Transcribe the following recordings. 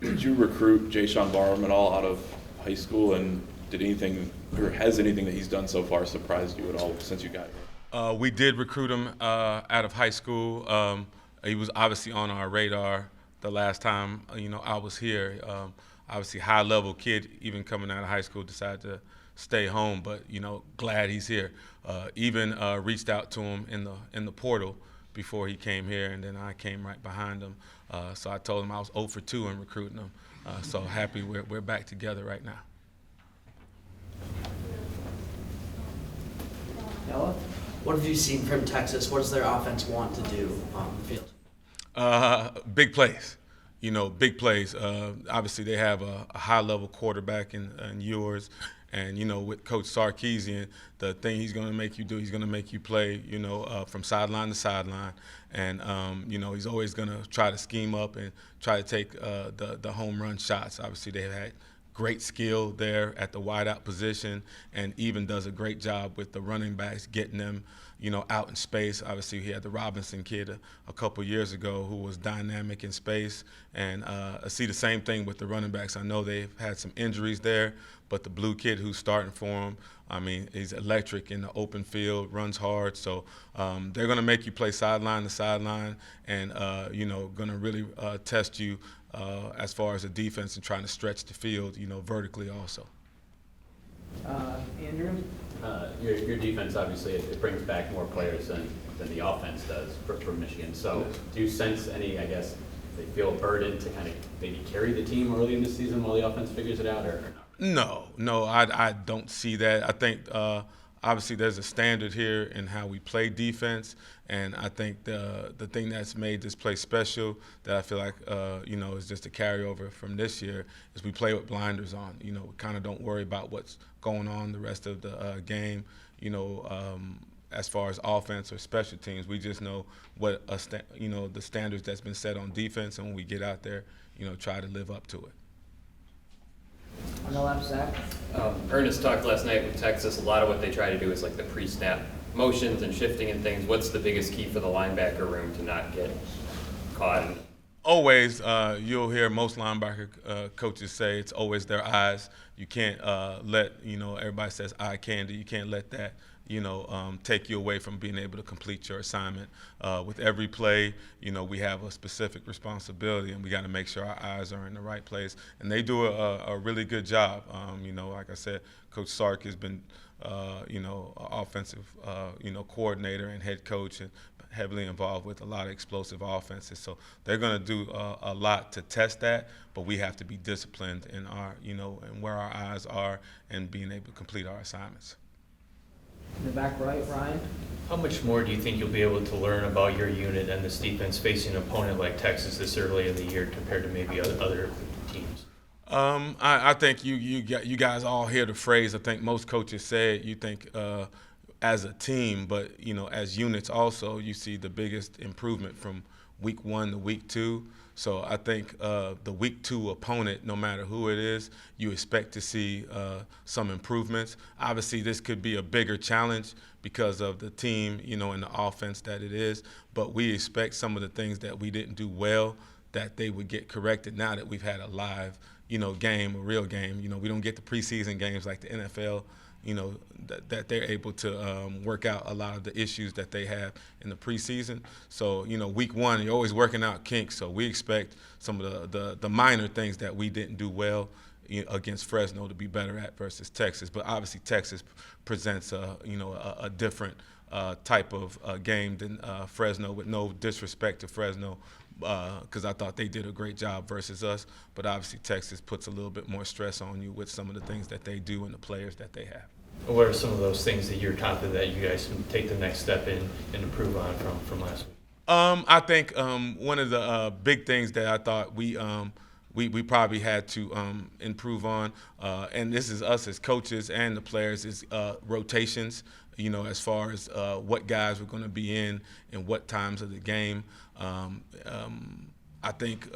Did you recruit Jashon Barham at all out of high school, and did anything, or has anything that he's done so far surprised you at all since you got here? We did recruit him out of high school. He was obviously on our radar the last time I was here. Obviously, high level kid, even coming out of high school, decided to stay home. But glad he's here. Even reached out to him in the portal before he came here, and then I came right behind him. So I told him I was 0 for 2 in recruiting him. So happy we're back together right now. Noah, what have you seen from Texas? What does their offense want to do on the field? Big plays. Big plays. Obviously, they have a high-level quarterback in yours. And, with Coach Sarkisian, the thing he's going to make you do, he's going to make you play, from sideline to sideline. And, he's always going to try to scheme up and try to take the home run shots. Obviously, they've had great skill there at the wideout position, and even does a great job with the running backs, getting them, out in space. Obviously, he had the Robinson kid a couple years ago who was dynamic in space, and I see the same thing with the running backs. I know they've had some injuries there, but the blue kid who's starting for him, I mean, he's electric in the open field, runs hard. So they're going to make you play sideline to sideline, and going to really test you as far as the defense and trying to stretch the field, vertically also. Andrew? Your defense, obviously, it brings back more players than the offense does for Michigan. So do you sense any, I guess, they feel a burden to kind of maybe carry the team early in the season while the offense figures it out, or not? No, I don't see that. I think obviously there's a standard here in how we play defense, and I think the thing that's made this play special that I feel like is just a carryover from this year is we play with blinders on. We kind of don't worry about what's going on the rest of the game. As far as offense or special teams, we just know what the standards that's been set on defense, and when we get out there, try to live up to it. On the left, Zach? Ernest talked last night with Texas. A lot of what they try to do is like the pre-snap motions and shifting and things. What's the biggest key for the linebacker room to not get caught? Always, you'll hear most linebacker coaches say it's always their eyes. You can't let, everybody says eye candy. You can't let that, take you away from being able to complete your assignment. With every play, we have a specific responsibility, and we got to make sure our eyes are in the right place. And they do a really good job. Like I said, Coach Sark has been, offensive, coordinator and head coach, and heavily involved with a lot of explosive offenses. So they're going to do a lot to test that, but we have to be disciplined in our, and where our eyes are and being able to complete our assignments. In the back right, Ryan? How much more do you think you'll be able to learn about your unit and this defense facing an opponent like Texas this early in the year compared to maybe other teams? I think you guys all hear the phrase. I think most coaches say it. You think as a team, but as units also, you see the biggest improvement from week 1 to week 2. So I think the week 2 opponent, no matter who it is, you expect to see some improvements. Obviously, this could be a bigger challenge because of the team, and the offense that it is. But we expect some of the things that we didn't do well, that they would get corrected now that we've had a live, game, a real game. We don't get the preseason games like the NFL. That they're able to work out a lot of the issues that they have in the preseason. So, week 1, you're always working out kinks. So we expect some of the minor things that we didn't do well against Fresno to be better at versus Texas. But obviously Texas presents a different type of game than Fresno, with no disrespect to Fresno, because I thought they did a great job versus us. But obviously Texas puts a little bit more stress on you with some of the things that they do and the players that they have. What are some of those things that you're confident that you guys can take the next step in and improve on from last week? I think one of the big things that I thought we probably had to improve on, and this is us as coaches and the players, is rotations. As far as what guys were going to be in and what times of the game. I think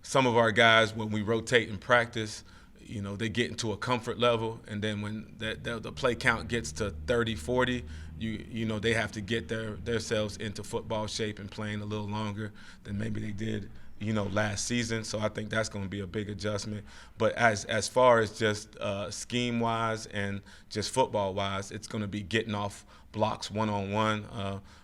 some of our guys, when we rotate in practice, they get into a comfort level, and then when the play count gets to 30, 40, they have to get themselves into football shape and playing a little longer than maybe they did last season. So I think that's going to be a big adjustment. But as far as just scheme-wise and just football-wise, it's going to be getting off blocks one-on-one.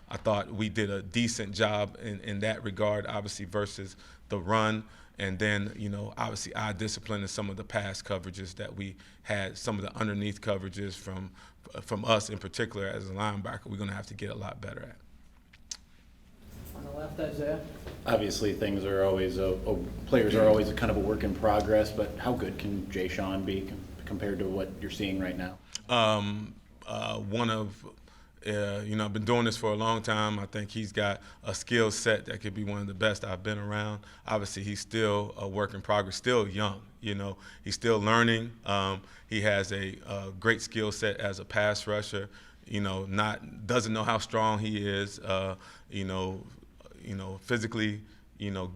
I thought we did a decent job in that regard, obviously, versus the run. And then, obviously eye discipline and some of the pass coverages that we had, some of the underneath coverages from us in particular as a linebacker, we're going to have to get a lot better at. On the left, Isaiah. Obviously, things are always players are always kind of a work in progress. But how good can Jashon be compared to what you're seeing right now? I've been doing this for a long time. I think he's got a skill set that could be one of the best I've been around. Obviously, he's still a work in progress, still young. He's still learning. He has a great skill set as a pass rusher. Doesn't know how strong he is. Physically,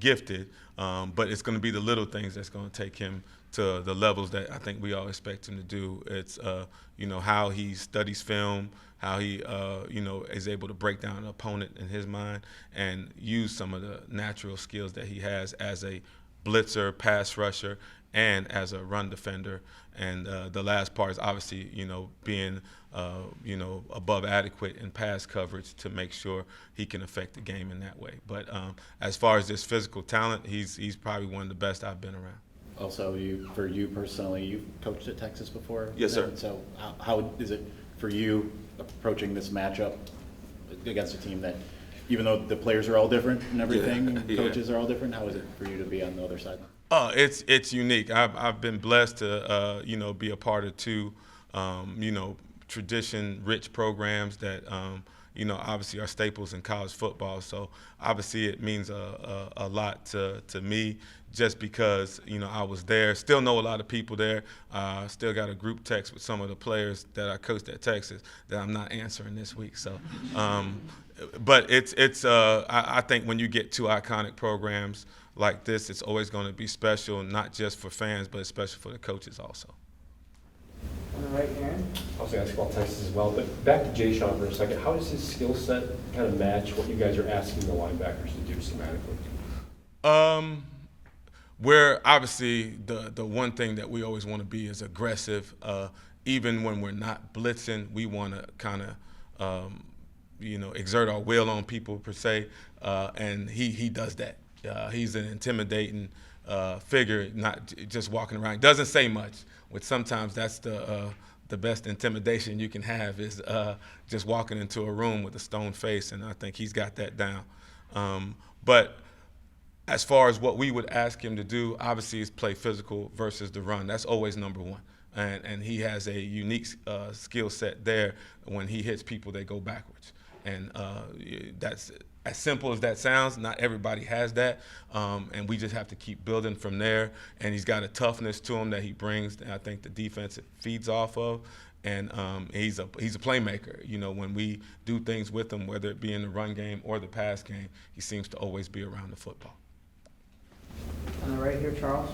gifted. But it's going to be the little things that's going to take him to the levels that I think we all expect him to do. It's how he studies film, how he is able to break down an opponent in his mind and use some of the natural skills that he has as a blitzer, pass rusher, and as a run defender. And the last part is obviously being above adequate in pass coverage to make sure he can affect the game in that way. But as far as this physical talent, he's probably one of the best I've been around. Also, for you personally, you've coached at Texas before? Yes, sir. So how is it for you approaching this matchup against a team that, even though the players are all different and everything, and coaches are all different, how is it for you to be on the other side? It's unique. I've been blessed to be a part of two tradition-rich programs that obviously are staples in college football. So obviously it means a lot to me just because I was there. Still know a lot of people there. Still got a group text with some of the players that I coached at Texas that I'm not answering this week. So, but I think when you get two iconic programs like this, it's always going to be special, not just for fans, but especially for the coaches also. On the right, Aaron. I was going to ask about Texas as well, but back to Jashon for a second. How does his skill set kind of match what you guys are asking the linebackers to do schematically? We're obviously the one thing that we always want to be is aggressive. Even when we're not blitzing, we want to kind of exert our will on people per se, and he does that. He's an intimidating figure, not just walking around. He doesn't say much, which sometimes that's the best intimidation you can have is just walking into a room with a stone face, and I think he's got that down. But as far as what we would ask him to do, obviously is play physical versus the run. That's always number one. And he has a unique skill set there. When he hits people, they go backwards. And that's as simple as that sounds. Not everybody has that. And we just have to keep building from there. And he's got a toughness to him that he brings that I think the defense feeds off of. And he's a playmaker. When we do things with him, whether it be in the run game or the pass game, he seems to always be around the football. On the right here, Charles.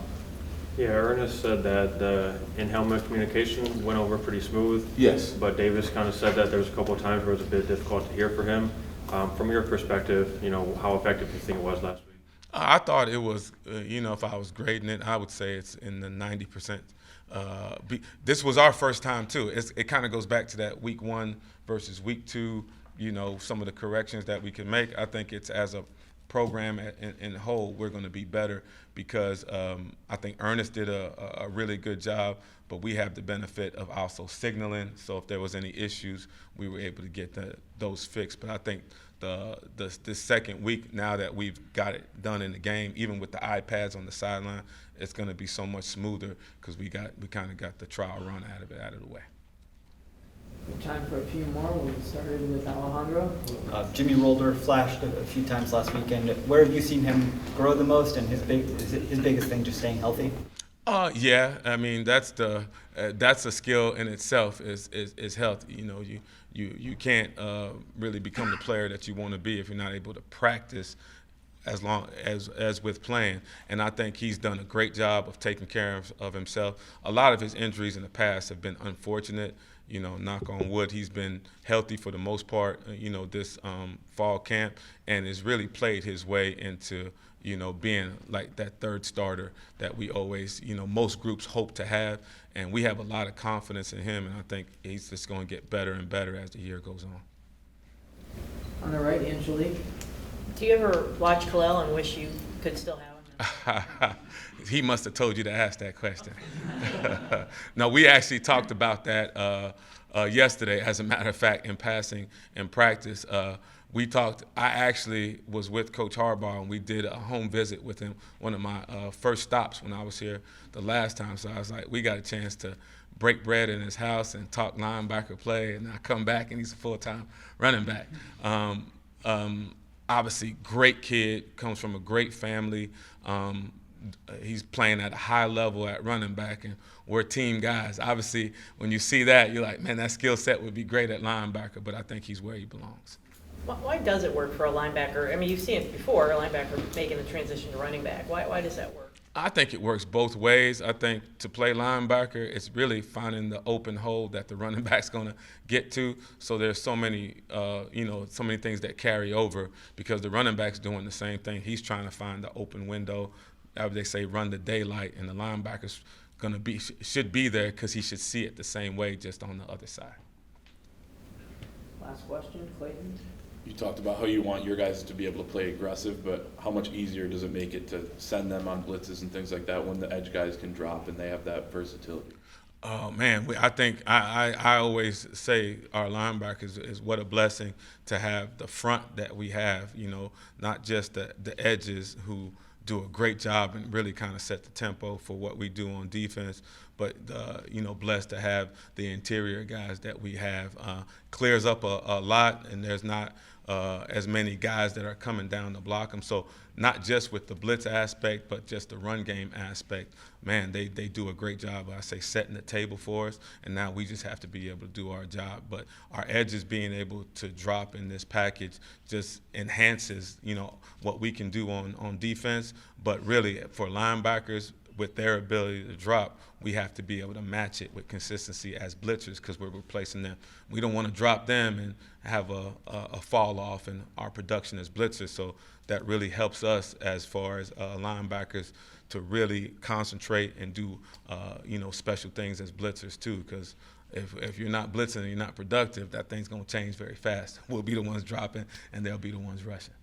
Yeah, Ernest said that the in-helmet communication went over pretty smooth. Yes. But Davis kind of said that there was a couple of times where it was a bit difficult to hear for him. From your perspective, how effective do you think it was last week? I thought it was, if I was grading it, I would say it's in the 90%. This was our first time too. It kind of goes back to that week 1 versus week 2, some of the corrections that we can make. I think it's as a program in whole, we're going to be better because I think Ernest did a really good job, but we have the benefit of also signaling. So if there was any issues, we were able to get those fixed. But I think this second week, now that we've got it done in the game, even with the iPads on the sideline, it's going to be so much smoother because we kind of got the trial run out of the way. Time for a few more. We started with Alejandro. Jimmy Rolder flashed a few times last weekend. Where have you seen him grow the most, and his biggest thing just staying healthy? Yeah, I mean that's a skill in itself is health. You can't really become the player that you want to be if you're not able to practice as long as with playing. And I think he's done a great job of taking care of himself. A lot of his injuries in the past have been unfortunate. Knock on wood, he's been healthy for the most part, this fall camp, and has really played his way into, being like that third starter that we always, most groups hope to have. And we have a lot of confidence in him, and I think he's just going to get better and better as the year goes on. On the right, Angelique. Do you ever watch Kalel and wish you could still have him? He must have told you to ask that question. No, we actually talked about that yesterday, as a matter of fact, in passing in practice. I actually was with Coach Harbaugh, and we did a home visit with him, one of my first stops when I was here the last time. So I was like, we got a chance to break bread in his house and talk linebacker play, and I come back, and he's a full-time running back. Obviously, great kid, comes from a great family. He's playing at a high level at running back, and we're team guys. Obviously, when you see that, you're like, man, that skill set would be great at linebacker, but I think he's where he belongs. Why does it work for a linebacker? I mean, you've seen it before, a linebacker making the transition to running back. Why does that work? I think it works both ways. I think to play linebacker, it's really finding the open hole that the running back's going to get to. So there's so many, so many things that carry over because the running back's doing the same thing. He's trying to find the open window. As they say, run the daylight, and the linebacker's should be there because he should see it the same way, just on the other side. Last question, Clayton. You talked about how you want your guys to be able to play aggressive, but how much easier does it make it to send them on blitzes and things like that when the edge guys can drop and they have that versatility? Oh, man, I think I always say our linebackers is what a blessing to have the front that we have, not just the edges who do a great job and really kind of set the tempo for what we do on defense, but blessed to have the interior guys that we have. Clears up a lot, and there's not as many guys that are coming down to block them. So not just with the blitz aspect, but just the run game aspect, man, they do a great job, I say, setting the table for us, and now we just have to be able to do our job. But our edges being able to drop in this package just enhances, what we can do on defense. But really, for linebackers, with their ability to drop, we have to be able to match it with consistency as blitzers because we're replacing them. We don't want to drop them and have a fall off in our production as blitzers. So that really helps us as far as linebackers to really concentrate and do special things as blitzers too. Because if you're not blitzing and you're not productive, that thing's going to change very fast. We'll be the ones dropping, and they'll be the ones rushing.